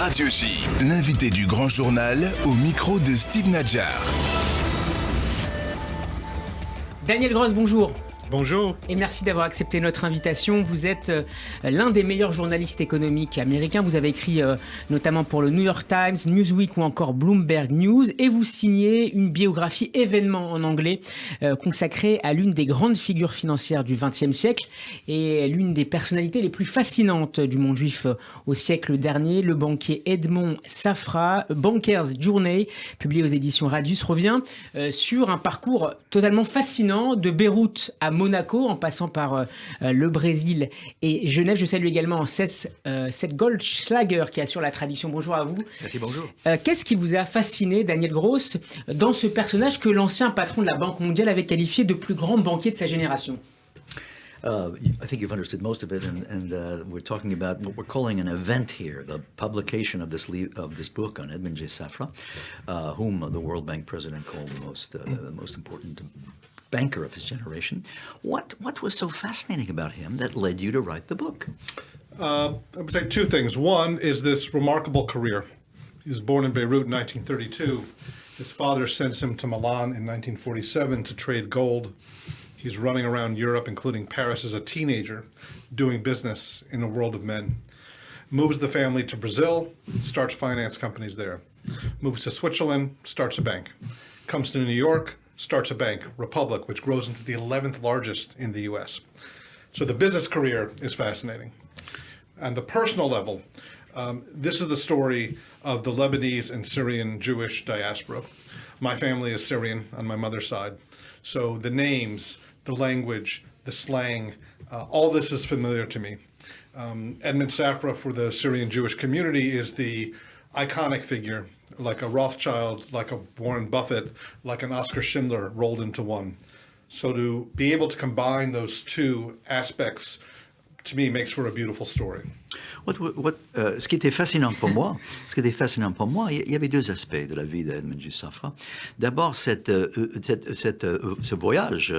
Radio J, l'invité du grand journal au micro de Steve Nadjar. Daniel Gross, bonjour. Bonjour. Et merci d'avoir accepté notre invitation. Vous êtes l'un des meilleurs journalistes économiques américains. Vous avez écrit notamment pour le New York Times, Newsweek ou encore Bloomberg News. Et vous signez une biographie événement en anglais consacrée à l'une des grandes figures financières du XXe siècle et l'une des personnalités les plus fascinantes du monde juif au siècle dernier. Le banquier Edmond Safra, Banker's Journey, publié aux éditions Radius, revient sur un parcours totalement fascinant de Beyrouth à Monaco, en passant par le Brésil et Genève. Je salue également Seth Goldschlager qui assure la traduction. Bonjour à vous. Merci, bonjour. Qu'est-ce qui vous a fasciné, Daniel Gross, dans ce personnage que l'ancien patron de la Banque mondiale avait qualifié de plus grand banquier de sa génération? I think you've understood most of it, and we're talking about what we're calling an event here, the publication of this book on Edmond J. Safra, whom the World Bank president called the most important banker of his generation. What was so fascinating about him that led you to write the book? I would say two things. One is this remarkable career. He was born in Beirut in 1932. His father sends him to Milan in 1947 to trade gold. He's running around Europe, including Paris, as a teenager, doing business in a world of men. Moves the family to Brazil, starts finance companies there. Moves to Switzerland, starts a bank. Comes to New York, starts a bank, Republic, which grows into the 11th largest in the US. So the business career is fascinating. On the personal level, this is the story of the Lebanese and Syrian Jewish diaspora. My family is Syrian on my mother's side. So the names, the language, the slang, all this is familiar to me. Edmond Safra for the Syrian Jewish community is the iconic figure, like a Rothschild, like a Warren Buffett, like an Oscar Schindler rolled into one. So to be able to combine those two aspects, to me, makes for a beautiful story. Ce qui était fascinant pour moi, il y avait deux aspects de la vie d'Edmond J. Safra. D'abord, ce voyage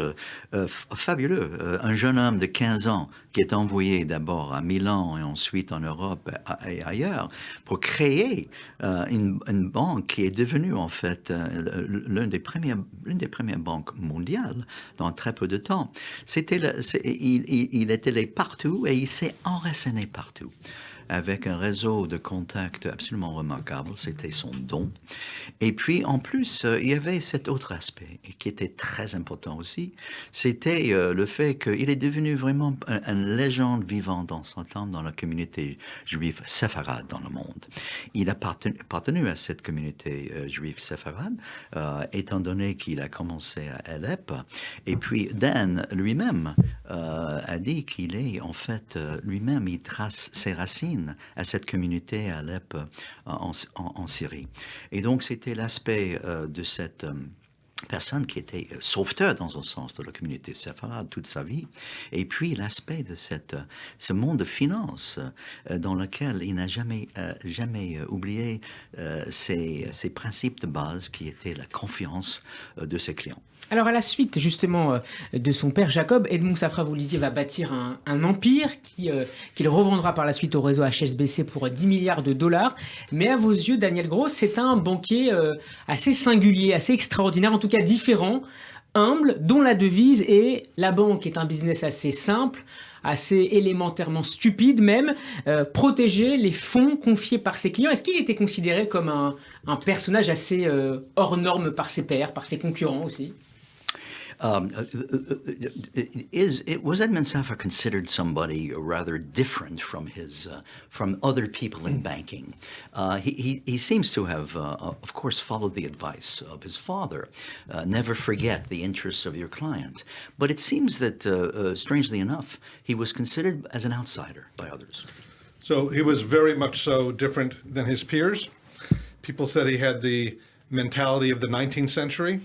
fabuleux. Un jeune homme de 15 ans qui est envoyé d'abord à Milan et ensuite en Europe et ailleurs pour créer une banque qui est devenue en fait l'une des premières banques mondiales dans très peu de temps. Il était allé partout et il s'est enraciné partout, avec un réseau de contacts absolument remarquable. C'était son don. Et puis, en plus, il y avait cet autre aspect, qui était très important aussi. C'était le fait qu'il est devenu vraiment une légende vivante dans son temps dans la communauté juive séfarade dans le monde. Il a appartenu à cette communauté juive séfarade, étant donné qu'il a commencé à Alep. Et puis, Dan lui-même a dit qu'il est, en fait, lui-même, il trace ses racines à cette communauté à Alep en Syrie. Et donc, c'était l'aspect de cette personne qui était sauveteur, dans un sens, de la communauté séfarade toute sa vie. Et puis, l'aspect de ce monde de finance dans lequel il n'a jamais oublié ses principes de base qui étaient la confiance de ses clients. Alors à la suite justement de son père Jacob, Edmond Safra, vous le disiez, va bâtir un empire qu'il revendra par la suite au réseau HSBC pour 10 milliards de dollars. Mais à vos yeux, Daniel Gross, c'est un banquier assez singulier, assez extraordinaire, en tout cas différent, humble, dont la devise est « la banque est un business assez simple », assez élémentairement stupide même, protéger les fonds confiés par ses clients. Est-ce qu'il était considéré comme un personnage assez hors norme par ses pairs, par ses concurrents aussi? Was Edmond Safra considered somebody rather different from other people in banking? He seems to have, of course, followed the advice of his father. Never forget the interests of your client. But it seems that, strangely enough, he was considered as an outsider by others. So he was very much so different than his peers. People said he had the mentality of the 19th century,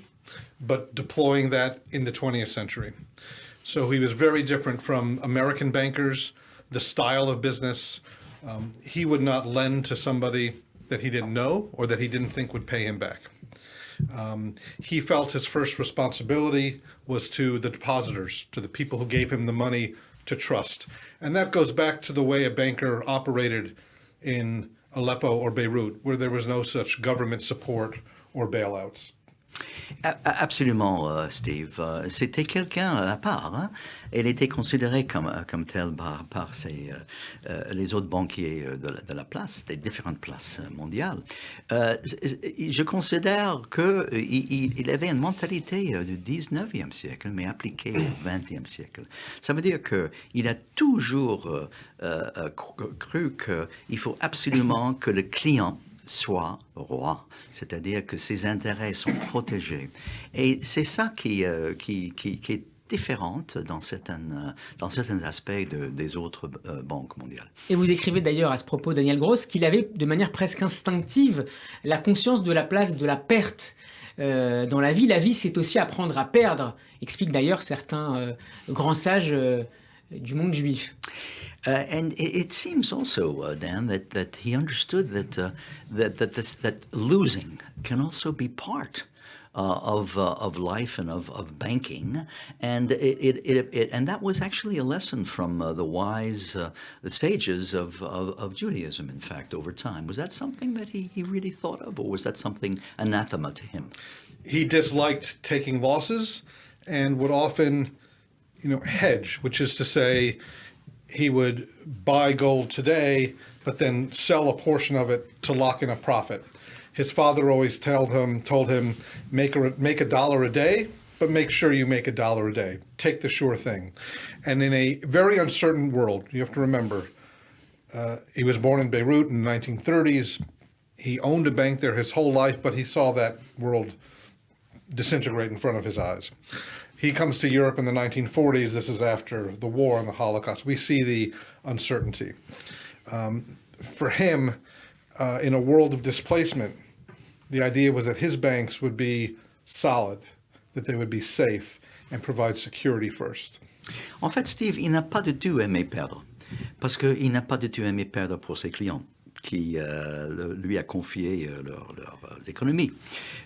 but deploying that in the 20th century. So he was very different from American bankers, the style of business. He would not lend to somebody that he didn't know or that he didn't think would pay him back. He felt his first responsibility was to the depositors, to the people who gave him the money to trust. And that goes back to the way a banker operated in Aleppo or Beirut, where there was no such government support or bailouts. Absolument, Steve. C'était quelqu'un à part. Hein? Elle était considérée comme tel par les autres banquiers de la place, des différentes places mondiales. Je considère qu'il avait une mentalité du 19e siècle, mais appliquée au 20e siècle. Ça veut dire qu'il a toujours cru qu'il faut absolument que le client soit roi, c'est-à-dire que ses intérêts sont protégés. Et c'est ça qui est différente dans certains aspects des autres banques mondiales. Et vous écrivez d'ailleurs à ce propos, Daniel Gross, qu'il avait de manière presque instinctive la conscience de la place de la perte dans la vie. La vie, c'est aussi apprendre à perdre, expliquent d'ailleurs certains grands sages du monde juif. And it seems also, Dan, that he understood that losing can also be part of life and of banking, and and that was actually a lesson from the wise the sages of Judaism. In fact, over time, was that something that he really thought of, or was that something anathema to him? He disliked taking losses and would often, hedge, which is to say, he would buy gold today, but then sell a portion of it to lock in a profit. His father always told him, make $1 a day, but make sure you make $1 a day. Take the sure thing. And in a very uncertain world, you have to remember, he was born in Beirut in the 1930s. He owned a bank there his whole life, but he saw that world disintegrate in front of his eyes. He comes to Europe in the 1940s. This is after the war and the Holocaust. We see the uncertainty. For him, in a world of displacement, the idea was that his banks would be solid, that they would be safe and provide security first. En fait, Steve, il n'a pas du tout aimé perdre, parce qu'il n'a pas du tout aimé perdre pour ses clients, qui lui a confié leur économie.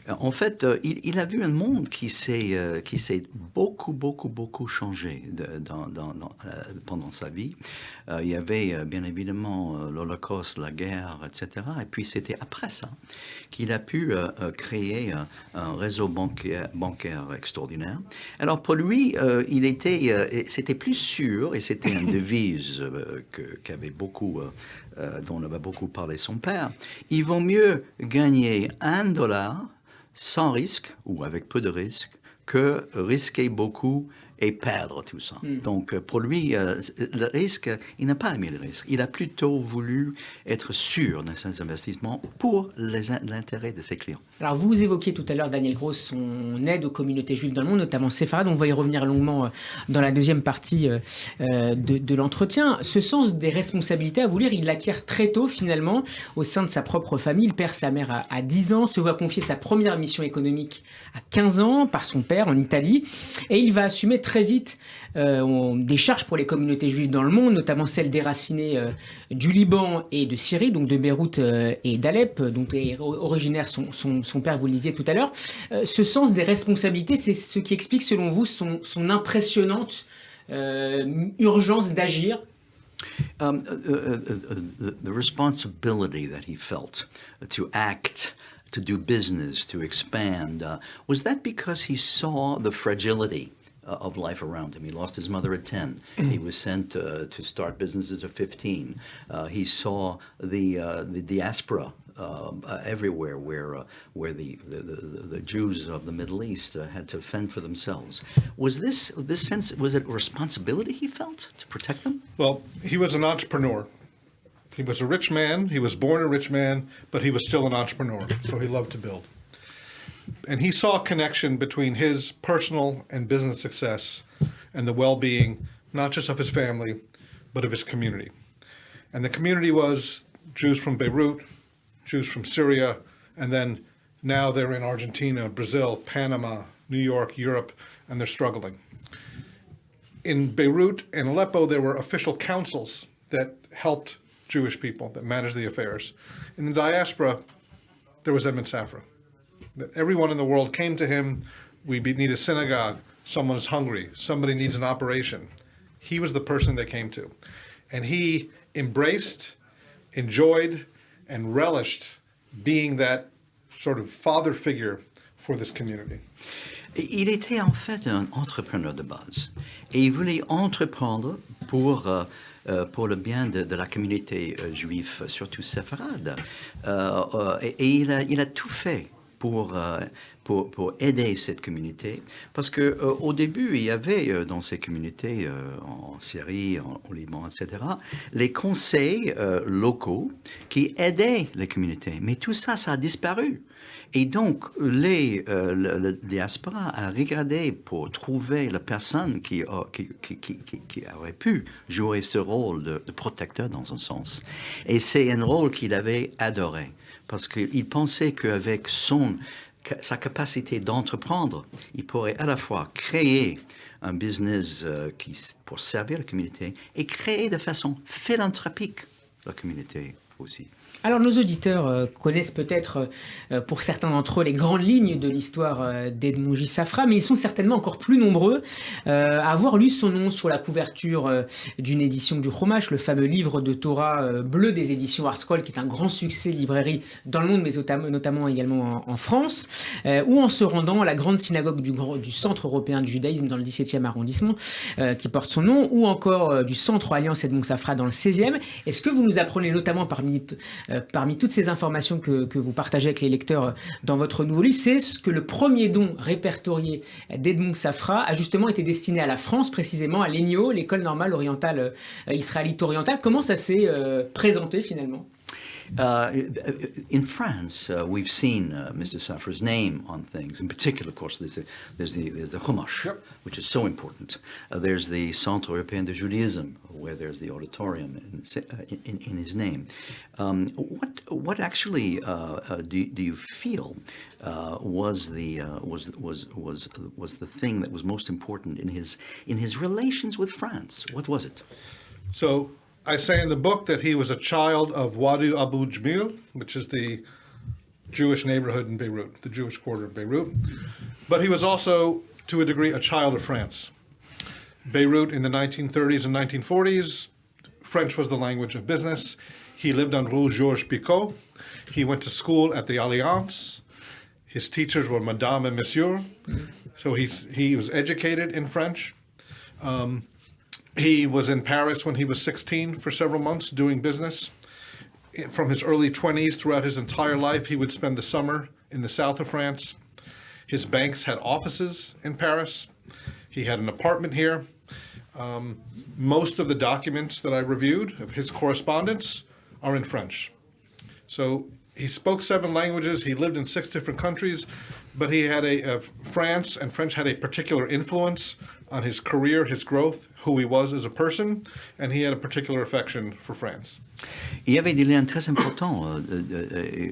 En fait, il a vu un monde qui s'est beaucoup changé pendant sa vie. Il y avait bien évidemment l'Holocauste, la guerre, etc. Et puis c'était après ça qu'il a pu créer un réseau bancaire extraordinaire. Alors pour lui, c'était plus sûr, et c'était une devise dont avait beaucoup parlé son père. Il vaut mieux gagner $1 sans risque, ou avec peu de risque, que risquer beaucoup et perdre tout ça. Donc, pour lui, le risque, il n'a pas aimé le risque. Il a plutôt voulu être sûr de ses investissements pour l'intérêt de ses clients. Alors, vous évoquiez tout à l'heure, Daniel Gross, son aide aux communautés juives dans le monde, notamment Safra, dont on va y revenir longuement dans la deuxième partie de l'entretien. Ce sens des responsabilités, à vous lire, il l'acquiert très tôt, finalement, au sein de sa propre famille. Il perd sa mère à 10 ans, se voit confier sa première mission économique à 15 ans par son père en Italie, et il va assumer très vite des charges pour les communautés juives dans le monde, notamment celles déracinées du Liban et de Syrie, donc de Beyrouth et d'Alep, dont est originaire son père, vous le disiez tout à l'heure. Ce sens des responsabilités, c'est ce qui explique, selon vous, son impressionnante urgence d'agir. The responsibility that he felt to act, to do business, to expand, was that because he saw the fragility of life around him? He lost his mother at 10. He was sent to start businesses at 15. He saw the diaspora everywhere, where the Jews of the Middle East had to fend for themselves. Was this sense? Was it a responsibility he felt to protect them? Well, he was an entrepreneur. He was a rich man. He was born a rich man, but he was still an entrepreneur. So he loved to build. And he saw a connection between his personal and business success and the well-being, not just of his family, but of his community. And the community was Jews from Beirut, Jews from Syria, and then now they're in Argentina, Brazil, Panama, New York, Europe, and they're struggling. In Beirut and Aleppo, there were official councils that helped Jewish people, that managed the affairs. In the diaspora, there was Edmond Safra. That everyone in the world came to him. We need a synagogue. Someone is hungry. Somebody needs an operation. He was the person they came to. And he embraced, enjoyed, and relished being that sort of father figure for this community. Il était en fait un entrepreneur de base et il voulait entreprendre pour le bien de la communauté juive, surtout séfarade. Et il a tout fait pour aider cette communauté. Parce qu'au début, il y avait dans ces communautés, en Syrie, au Liban, etc., les conseils locaux qui aidaient les communautés. Mais tout ça, ça a disparu. Et donc, le diaspora a regardé pour trouver la personne qui aurait pu jouer ce rôle de protecteur dans un sens. Et c'est un rôle qu'il avait adoré, parce qu'il pensait qu'avec sa capacité d'entreprendre, il pourrait à la fois créer un business pour servir la communauté et créer de façon philanthropique la communauté aussi. Alors nos auditeurs connaissent peut-être pour certains d'entre eux les grandes lignes de l'histoire d'Edmond J. Safra, mais ils sont certainement encore plus nombreux à avoir lu son nom sur la couverture d'une édition du Chumash, le fameux livre de Torah bleu des éditions ArtScroll, qui est un grand succès de librairie dans le monde, mais notamment également en France, ou en se rendant à la grande synagogue du Centre européen du judaïsme dans le 17e arrondissement, qui porte son nom, ou encore du Centre Alliance Edmond Safra dans le 16e. Est-ce que vous nous apprenez notamment parmi toutes ces informations que vous partagez avec les lecteurs dans votre nouveau livre, c'est ce que le premier don répertorié d'Edmond Safra a justement été destiné à la France, précisément à l'ENIO, l'école normale orientale israélite orientale. Comment ça s'est présenté finalement? In France, we've seen Mr. Safra's name on things. In particular, of course, there's the Chumash, yep, which is so important. There's the Centre Européen de Judaïsme, where there's the auditorium in his name. What actually do you feel was the thing that was most important in his relations with France? What was it? So I say in the book that he was a child of Wadi Abu Jamil, which is the Jewish neighborhood in Beirut, the Jewish quarter of Beirut. But he was also, to a degree, a child of France. Beirut in the 1930s and 1940s, French was the language of business. He lived on Rue Georges Picot. He went to school at the Alliance. His teachers were Madame and Monsieur. So he was educated in French. He was in Paris when he was 16 for several months doing business. From his early 20s throughout his entire life, he would spend the summer in the south of France. His banks had offices in Paris. He had an apartment here. Most of the documents that I reviewed of his correspondence are in French. So he spoke 7 languages. He lived in 6 different countries, but he had France and French had a particular influence on his career, his growth, who he was as a person, and he had a particular affection for France. Il y avait des liens très importants,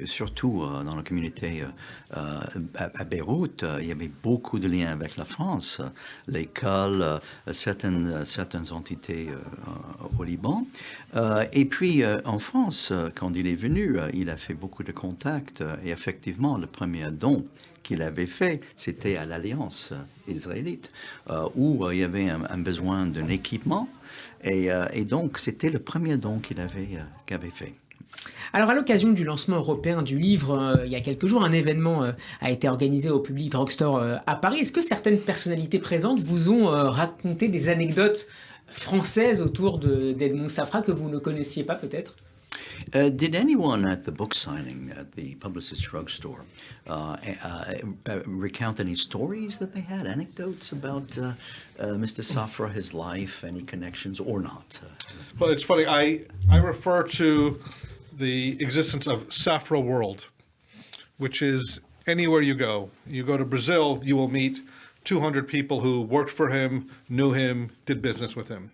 surtout dans la communauté à Beyrouth. Il y avait beaucoup de liens avec la France, l'école, certaines entités au Liban. Et puis en France, quand il est venu, il a fait beaucoup de contacts. Et effectivement, le premier don qu'il avait fait, c'était à l'Alliance israélite, où il y avait un besoin d'un équipement. Et donc, c'était le premier don qu'il avait fait. Alors, à l'occasion du lancement européen du livre, il y a quelques jours, un événement a été organisé au Public Drugstore à Paris. Est-ce que certaines personnalités présentes vous ont raconté des anecdotes françaises autour d'Edmond Safra que vous ne connaissiez pas peut-être? Did anyone at the book signing at the Publicist Drugstore recount any stories that they had, anecdotes about Mr. Safra, his life, any connections, or not? Well, it's funny. I refer to the existence of Safra World, which is anywhere you go. You go to Brazil, you will meet 200 people who worked for him, knew him, did business with him.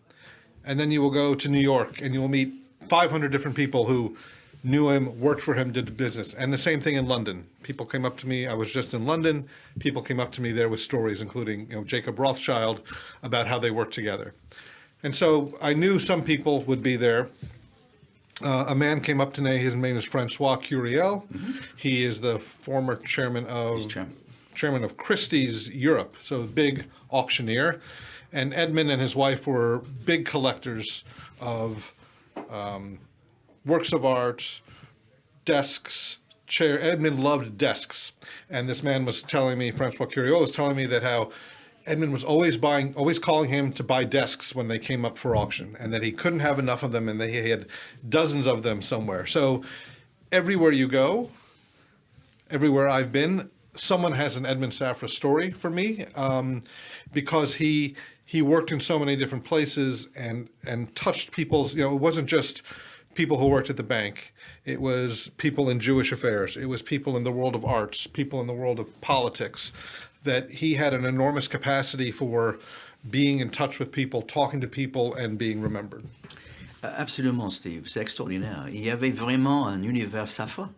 And then you will go to New York and you will meet 500 different people who knew him, worked for him, did business. And the same thing in London. People came up to me. I was just in London. People came up to me there with stories, including Jacob Rothschild, about how they worked together. And so I knew some people would be there. A man came up to me. His name is Francois Curiel. Mm-hmm. He is the former chairman of Christie's Europe, so big auctioneer. And Edmond and his wife were big collectors of works of art, desks, chair. Edmond loved desks. And this man was telling me, Francois Curiot was telling me that how Edmond was always calling him to buy desks when they came up for auction, and that he couldn't have enough of them, and that he had dozens of them somewhere. So everywhere you go, everywhere I've been, someone has an Edmond Safra story for me, because he worked in so many different places and touched people's, it wasn't just people who worked at the bank. It was people in Jewish affairs. It was people in the world of arts, people in the world of politics, that he had an enormous capacity for being in touch with people, talking to people, and being remembered. Absolument, Steve, c'est extraordinaire. Il y avait vraiment un univers Safra.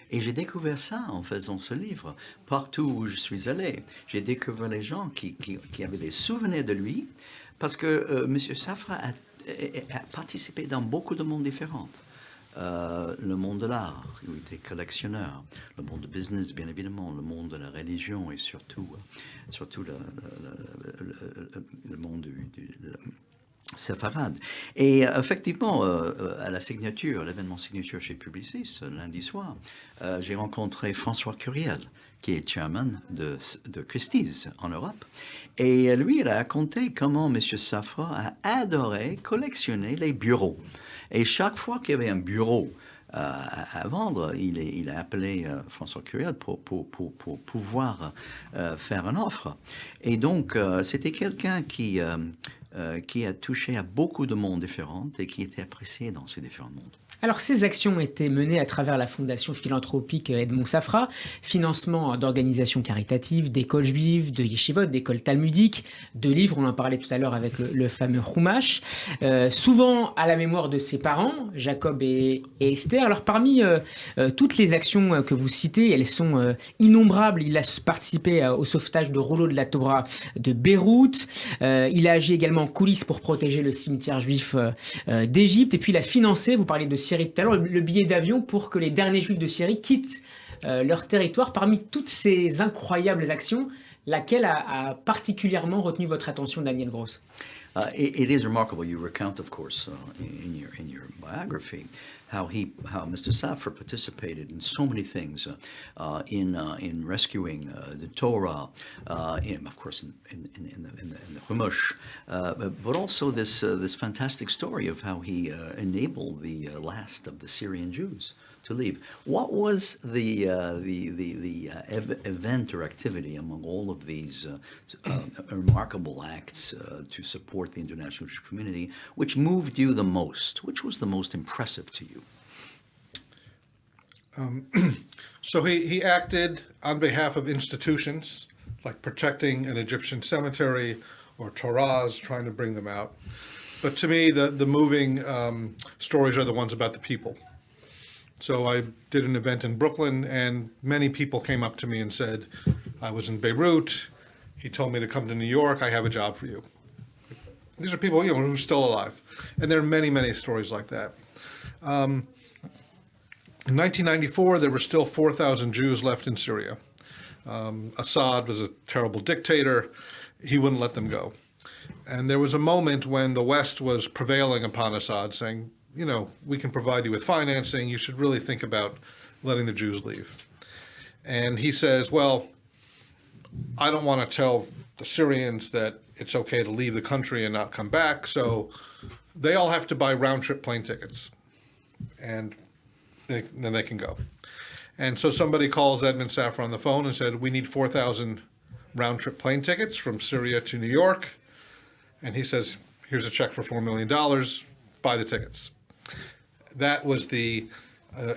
Et j'ai découvert ça en faisant ce livre. Partout où je suis allé, j'ai découvert les gens qui avaient des souvenirs de lui, parce que M. Safra a participé dans beaucoup de mondes différents. Le monde de l'art, où il était collectionneur, le monde de business, bien évidemment, le monde de la religion et surtout le monde du séfarade. Et effectivement, à la signature, l'événement signature chez Publicis, lundi soir, j'ai rencontré François Curiel, qui est chairman de Christie's en Europe. Et lui, il a raconté comment M. Safra a adoré collectionner les bureaux. Et chaque fois qu'il y avait un bureau à vendre, il a appelé François Curiel pour pouvoir faire une offre. Et donc, c'était quelqu'un qui a touché à beaucoup de mondes différents et qui était apprécié dans ces différents mondes. Alors, ces actions ont été menées à travers la fondation philanthropique Edmond Safra, financement d'organisations caritatives, d'écoles juives, de yeshivot, d'écoles talmudiques, de livres, on en parlait tout à l'heure avec le fameux Chumash, souvent à la mémoire de ses parents, Jacob et Esther. Alors, parmi toutes les actions que vous citez, elles sont innombrables. Il a participé au sauvetage de rouleaux de la Torah de Beyrouth. Il a agi également en coulisses pour protéger le cimetière juif d'Égypte. Et puis, il a financé, vous parlez de Syrie tout à l'heure, le billet d'avion pour que les derniers juifs de Syrie quittent leur territoire. Parmi toutes ces incroyables actions, laquelle a particulièrement retenu votre attention, Daniel Gross? It is remarkable. You recount, of course, in your biography, how Mr. Safra participated in so many things, in rescuing the Torah, of course in the Chumash, but also this fantastic story of how he enabled the last of the Syrian Jews to leave. What was the event or activity among all of these remarkable acts to support the international Jewish community, which moved you the most? Which was the most impressive to you? So he acted on behalf of institutions, like protecting an Egyptian cemetery or Torahs, trying to bring them out. But to me, the moving stories are the ones about the people. So I did an event in Brooklyn, and many people came up to me and said, I was in Beirut, he told me to come to New York, I have a job for you. These are people, who are still alive. And there are many, many stories like that. In 1994, there were still 4,000 Jews left in Syria. Assad was a terrible dictator. He wouldn't let them go. And there was a moment when the West was prevailing upon Assad, saying, we can provide you with financing. You should really think about letting the Jews leave. And he says, well, I don't want to tell the Syrians that it's okay to leave the country and not come back. So they all have to buy round-trip plane tickets. And then they can go. And so somebody calls Edmond Safra on the phone and said, we need 4,000 round-trip plane tickets from Syria to New York. And he says, here's a check for $4 million. Buy the tickets. That was an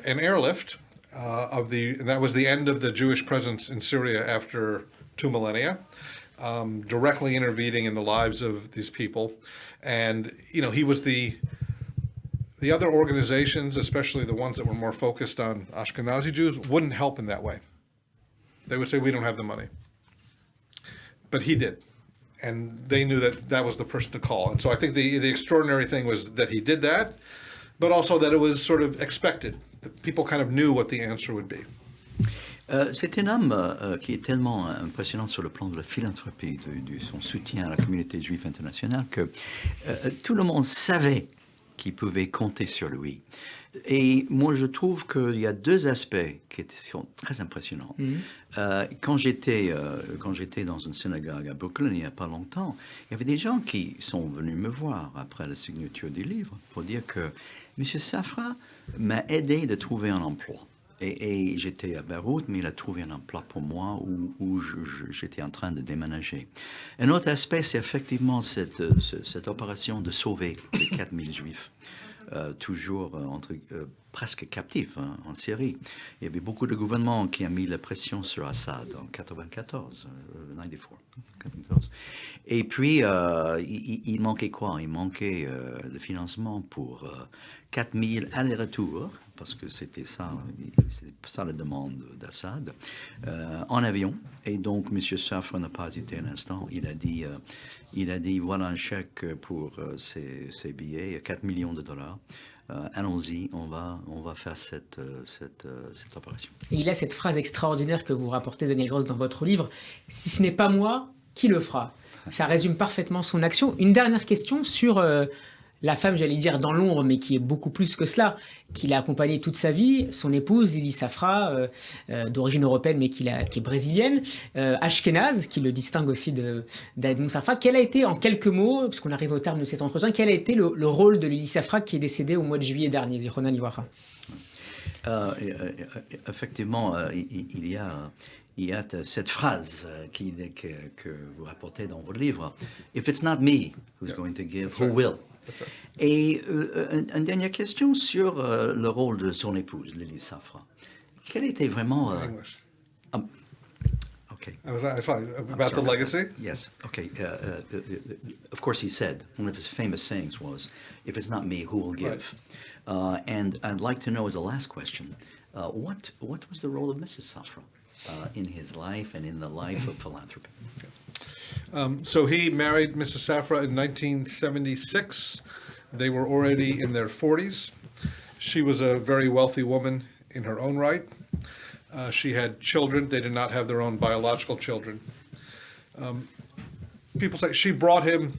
airlift that was the end of the Jewish presence in Syria after 2 millennia, directly intervening in the lives of these people. And, he was the other organizations, especially the ones that were more focused on Ashkenazi Jews, wouldn't help in that way. They would say, we don't have the money. But he did. And they knew that was the person to call. And so I think the extraordinary thing was that he did that, but also that it was sort of expected. That people kind of knew what the answer would be. C'est un homme qui est tellement impressionnant sur le plan de la philanthropie, de son soutien à la communauté juive internationale, que tout le monde savait qu'il pouvait compter sur lui. Et moi, je trouve qu'il y a deux aspects qui sont très impressionnants. Quand j'étais dans une synagogue à Brooklyn il n'y a pas longtemps, il y avait des gens qui sont venus me voir après la signature du livre pour dire que M. Safra m'a aidé de trouver un emploi. Et j'étais à Beyrouth, mais il a trouvé un emploi pour moi où j'étais en train de déménager. Un autre aspect, c'est effectivement cette opération de sauver les 4000 Juifs. Toujours presque captifs en Syrie. Il y avait beaucoup de gouvernements qui ont mis la pression sur Assad en 94. Et puis, il manquait quoi? Il manquait le financement pour 4000 allers-retours, parce que c'était ça la demande d'Assad, en avion. Et donc, M. Safra n'a pas hésité un instant. Il a dit voilà un chèque pour ces billets, 4 millions de dollars. Allons-y, on va faire cette opération. Et il a cette phrase extraordinaire que vous rapportez, Daniel Gross, dans votre livre. « Si ce n'est pas moi, qui le fera ?» Ça résume parfaitement son action. Une dernière question sur la femme, j'allais dire, dans l'ombre, mais qui est beaucoup plus que cela, qu'il a accompagnée toute sa vie, son épouse, Lily Safra, d'origine européenne, mais qui est brésilienne, ashkénaze, qui le distingue aussi d'Edmond Safra. Quel a été, en quelques mots, puisqu'on arrive au terme de cet entretien, quel a été le rôle de Lily Safra, qui est décédée au mois de juillet dernier, Zichronan Livracha? Effectivement, il y a cette phrase que vous rapportez dans votre livre. « If it's not me who's going to give, who will ?» Et une dernière question sur le rôle de son épouse, Lily Safra. Quel était vraiment... Okay. About the legacy? Yes. Okay. Of course, he said, one of his famous sayings was, if it's not me, who will give? Right. And I'd like to know as a last question, what was the role of Mrs. Safra in his life and in the life of philanthropy? So he married Mrs. Safra in 1976. They were already in their 40s. She was a very wealthy woman in her own right. She had children. They did not have their own biological children. People say she brought him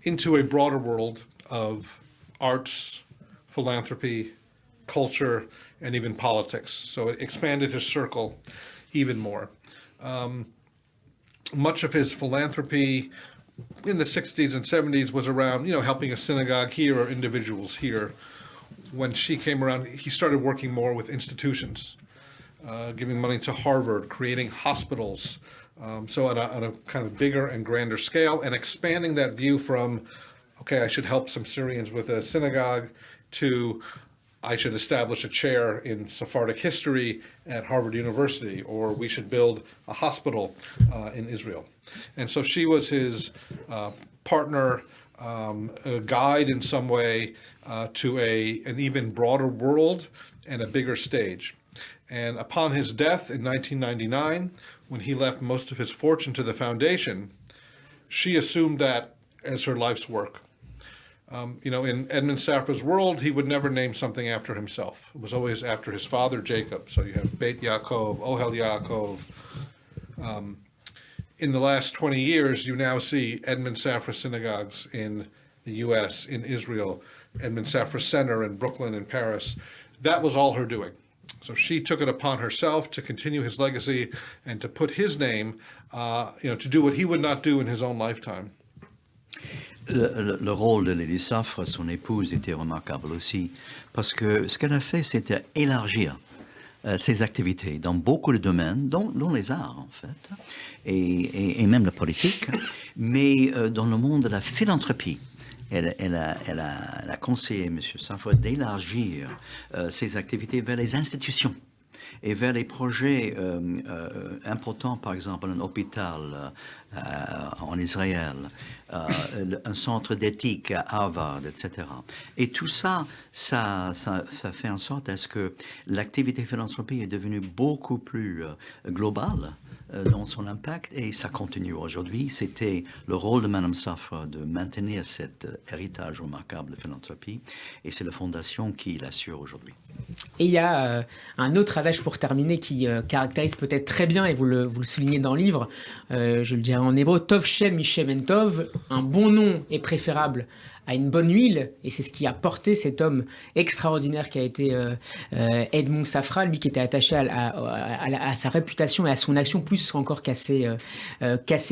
into a broader world of arts, philanthropy, culture, and even politics. So it expanded his circle even more. Much of his philanthropy in the 60s and 70s was around, helping a synagogue here or individuals here. When she came around, he started working more with institutions, giving money to Harvard, creating hospitals, so on a kind of bigger and grander scale, and expanding that view from, okay, I should help some Syrians with a synagogue, to I should establish a chair in Sephardic history at Harvard University, or we should build a hospital in Israel. And so she was his partner, a guide in some way to an even broader world and a bigger stage. And upon his death in 1999, when he left most of his fortune to the foundation, she assumed that as her life's work. In Edmond Safra's world, he would never name something after himself. It was always after his father, Jacob. So you have Beit Yaakov, Ohel Yaakov. In the last 20 years, you now see Edmond Safra synagogues in the U.S., in Israel, Edmond Safra Center in Brooklyn and Paris. That was all her doing. So she took it upon herself to continue his legacy and to put his name, to do what he would not do in his own lifetime. Le rôle de Lily Safra, son épouse, était remarquable aussi, parce que ce qu'elle a fait, c'était élargir ses activités dans beaucoup de domaines, dont les arts, en fait, et même la politique, mais dans le monde de la philanthropie. Elle a conseillé M. Safra d'élargir ses activités vers les institutions et vers les projets importants, par exemple un hôpital en Israël, un centre d'éthique à Harvard, etc. Et tout ça fait en sorte à ce que l'activité philanthropique est devenue beaucoup plus globale dans son impact, et ça continue aujourd'hui. C'était le rôle de Mme Safra de maintenir cet héritage remarquable de philanthropie, et c'est la fondation qui l'assure aujourd'hui. Et il y a un autre adage pour terminer qui caractérise peut-être très bien, et vous le soulignez dans le livre, je le dirai en hébreu, Tov Shem Mishem En Tov, un bon nom est préférable à une bonne huile, et c'est ce qui a porté cet homme extraordinaire qui a été Edmond Safra, lui qui était attaché à sa réputation et à son action plus encore qu'assez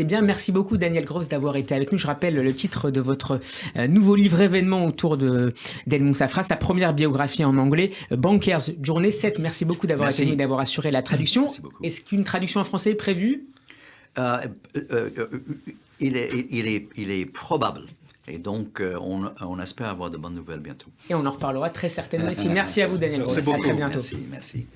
bien. Merci beaucoup Daniel Gross d'avoir été avec nous. Je rappelle le titre de votre nouveau livre événement autour d'Edmond Safra, sa première biographie en anglais, Banker's Journey 7. Merci beaucoup d'avoir été venu, d'avoir assuré la traduction. Est-ce qu'une traduction en français est prévue? Il est probable. Et donc, on espère avoir de bonnes nouvelles bientôt. Et on en reparlera très certainement ici. Merci à vous, Daniel. Merci À très bientôt. Merci.